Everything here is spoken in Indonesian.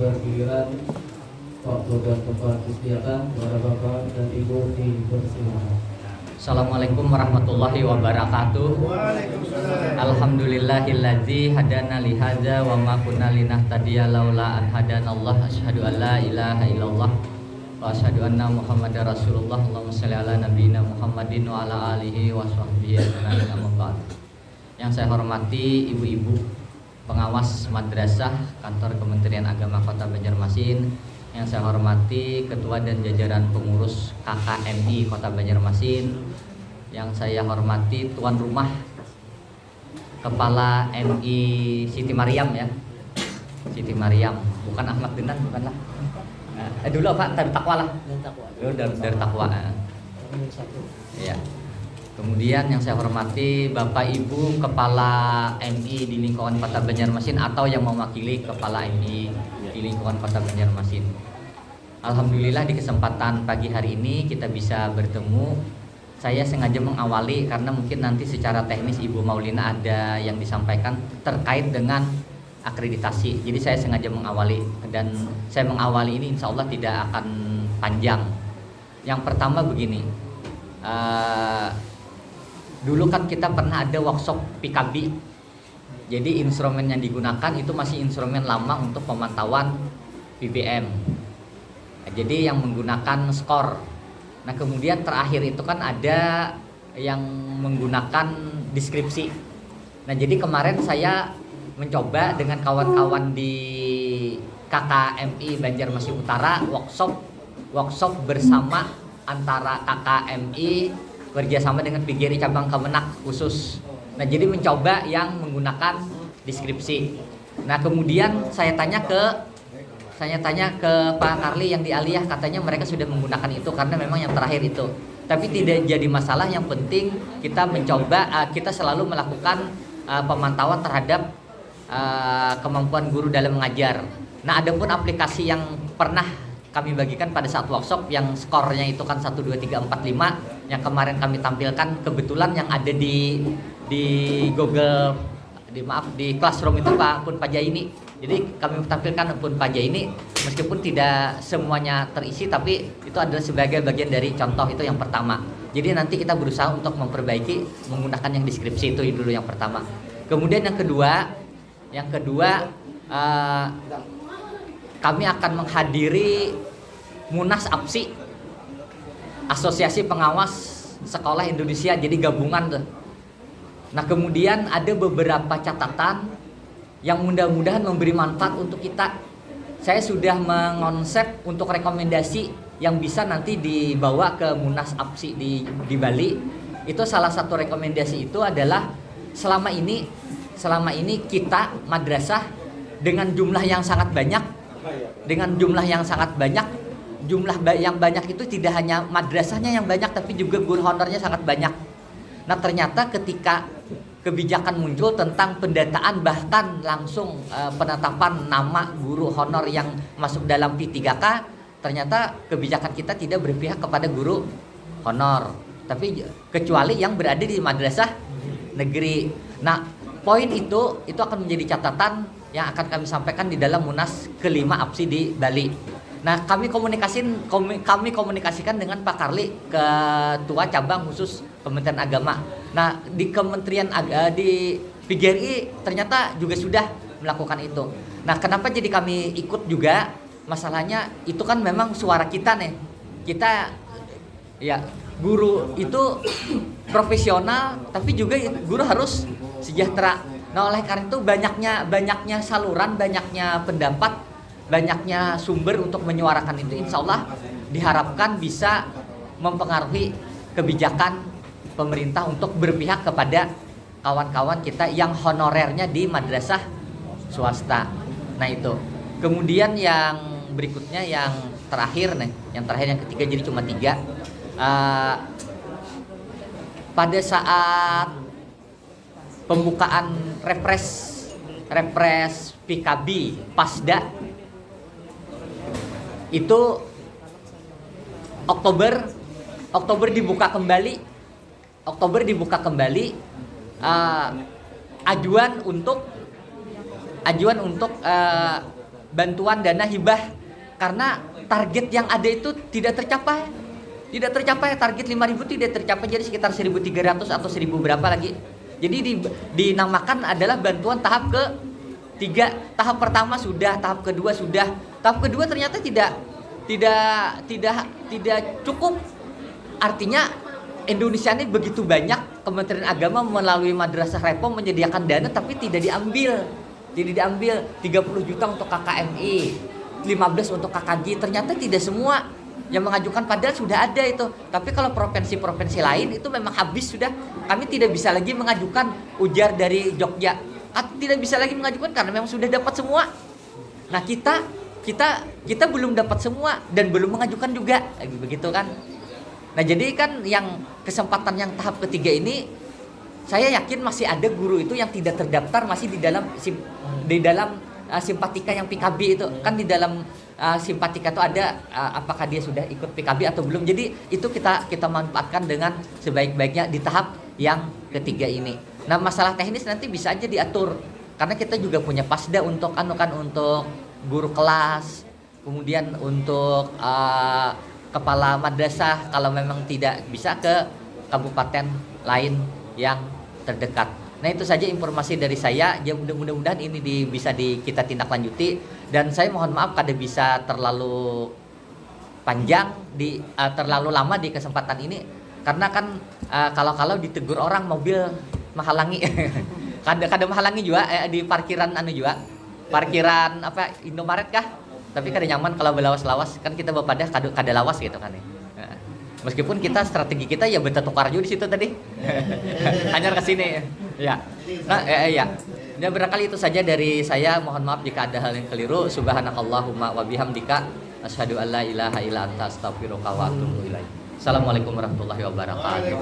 bergiliran. Waktu dan tempat disediakan. Bapak dan Ibu dipersilakan. Assalamualaikum warahmatullahi wabarakatuh. Alhamdulillahilladzi hadana li hadza wa ma kunna linahtadiya laula an hadanallah. Asyhadu an la ilaha illallah wa asyhadu anna Muhammadar Rasulullah. Allahumma shalli ala nabiyyina Muhammadin wa ala alihi wa sahbihi ajmain. Amma ba'd. Yang saya hormati ibu-ibu pengawas madrasah kantor Kementerian Agama Kota Banjarmasin, yang saya hormati ketua dan jajaran pengurus KKMI Kota Banjarmasin, yang saya hormati tuan rumah Kepala MI Siti Mariam ya, Siti Mariam, bukan Ahmad Denan, bukanlah. Dulu apa? Dari Takwa lah. Dari Takwa. Iya. Kemudian yang saya hormati Bapak Ibu Kepala MI di lingkungan Kota Banjarmasin atau yang mewakili Kepala MI di lingkungan Kota Banjarmasin. Alhamdulillah di kesempatan pagi hari ini kita bisa bertemu. Saya sengaja mengawali karena mungkin nanti secara teknis Ibu Maulina ada yang disampaikan terkait dengan akreditasi. Jadi saya sengaja mengawali, dan saya mengawali ini insya Allah tidak akan panjang. Yang pertama begini, dulu kan kita pernah ada workshop PKB. Jadi instrumen yang digunakan itu masih instrumen lama untuk pemantauan PBM. Jadi yang menggunakan skor. Nah kemudian terakhir itu kan ada yang menggunakan deskripsi. Nah jadi kemarin saya mencoba dengan kawan-kawan di KKMI Banjarmasin Utara workshop bersama antara KKMI kerjasama dengan PGRI cabang Kemenak khusus. Nah jadi mencoba yang menggunakan deskripsi. Nah kemudian saya tanya ke Pak Karli yang di Aliyah, katanya mereka sudah menggunakan itu karena memang yang terakhir itu. Tapi tidak jadi masalah, yang penting kita mencoba, kita selalu melakukan pemantauan terhadap kemampuan guru dalam mengajar. Nah adapun aplikasi yang pernah kami bagikan pada saat workshop yang skornya itu kan 1, 2, 3, 4, 5 yang kemarin kami tampilkan, kebetulan yang ada di Google di Classroom itu Pak Jaini. Jadi kami tampilkan pun Pak Jaini, meskipun tidak semuanya terisi tapi itu adalah sebagai bagian dari contoh. Itu yang pertama. Jadi nanti kita berusaha untuk memperbaiki menggunakan yang deskripsi itu dulu yang pertama. Kemudian yang kedua kami akan menghadiri Munas APSI, Asosiasi Pengawas Sekolah Indonesia, jadi gabungan tuh. Nah kemudian ada beberapa catatan yang mudah-mudahan memberi manfaat untuk kita. Saya sudah mengonsep untuk rekomendasi yang bisa nanti dibawa ke Munas APSI di Bali. Itu salah satu rekomendasi itu adalah selama ini kita madrasah dengan jumlah yang sangat banyak, jumlah yang banyak itu tidak hanya madrasahnya yang banyak, tapi juga guru honornya sangat banyak. Nah ternyata ketika kebijakan muncul tentang pendataan, bahkan langsung penetapan nama guru honor yang masuk dalam P3K, ternyata kebijakan kita tidak berpihak kepada guru honor, tapi kecuali yang berada di madrasah negeri. Nah poin itu akan menjadi catatan yang akan kami sampaikan di dalam Munas kelima APSI di Bali. Nah kami komunikasikan dengan Pak Karli, ketua cabang khusus Kementerian Agama. Nah di di PGRI ternyata juga sudah melakukan itu. Nah kenapa jadi kami ikut juga? Masalahnya itu kan memang suara kita nih. Kita ya guru itu profesional, tapi juga guru harus sejahtera. Nah oleh karena itu banyaknya saluran, banyaknya pendapat, banyaknya sumber untuk menyuarakan itu, insya Allah diharapkan bisa mempengaruhi kebijakan pemerintah untuk berpihak kepada kawan-kawan kita yang honorernya di madrasah swasta. Nah itu. Kemudian yang berikutnya yang terakhir yang ketiga, jadi cuma 3. Pada saat pembukaan repres PKB Pasda itu Oktober dibuka kembali ajuan untuk bantuan dana hibah karena target yang ada itu tidak tercapai. Tidak tercapai, target 5.000 tidak tercapai, jadi sekitar 1.300 atau 1.000 berapa lagi. Jadi dinamakan adalah bantuan tahap ketiga. Tahap pertama sudah, tahap kedua sudah. Tahap kedua ternyata tidak cukup. Artinya Indonesia ini begitu banyak, Kementerian Agama melalui Madrasah Reform menyediakan dana tapi tidak diambil. Tidak diambil. 30 juta untuk KKMI, 15 untuk KKG, ternyata tidak semua yang mengajukan, padahal sudah ada itu. Tapi kalau provinsi-provinsi lain itu memang habis sudah. Kami tidak bisa lagi mengajukan, ujar dari Jogja. Tidak bisa lagi mengajukan karena memang sudah dapat semua. Nah, kita belum dapat semua dan belum mengajukan juga. Begitu kan? Nah, jadi kan yang kesempatan yang tahap ketiga ini, saya yakin masih ada guru itu yang tidak terdaftar, masih di dalam simpatika yang PKB itu. Kan di dalam simpatika itu ada apakah dia sudah ikut PKB atau belum. Jadi itu kita manfaatkan dengan sebaik-baiknya di tahap yang ketiga ini. Nah, masalah teknis nanti bisa aja diatur karena kita juga punya pasda untuk untuk guru kelas, kemudian untuk kepala madrasah kalau memang tidak bisa ke kabupaten lain yang terdekat. Nah, itu saja informasi dari saya. Ya, mudah-mudahan ini bisa kita tindak lanjuti, dan saya mohon maaf kada bisa terlalu panjang terlalu lama di kesempatan ini karena kan kalau ditegur orang mobil menghalangi. kada menghalangi juga di parkiran juga. Parkiran Indomaret kah? Tapi kada nyaman kalau berlawas-lawas, kan kita bapadah kada lawas gitu kan ya. Meskipun kita strategi kita ya bertukar juga di situ tadi. Hanya ke sini ya. Nah, ya. Dan barangkali itu saja dari saya. Mohon maaf jika ada hal yang keliru. Subhanakallahumma wa bihamdika asyhadu an la ilaha illa anta astaghfiruka wa atubu ilaik. Assalamualaikum warahmatullahi wabarakatuh.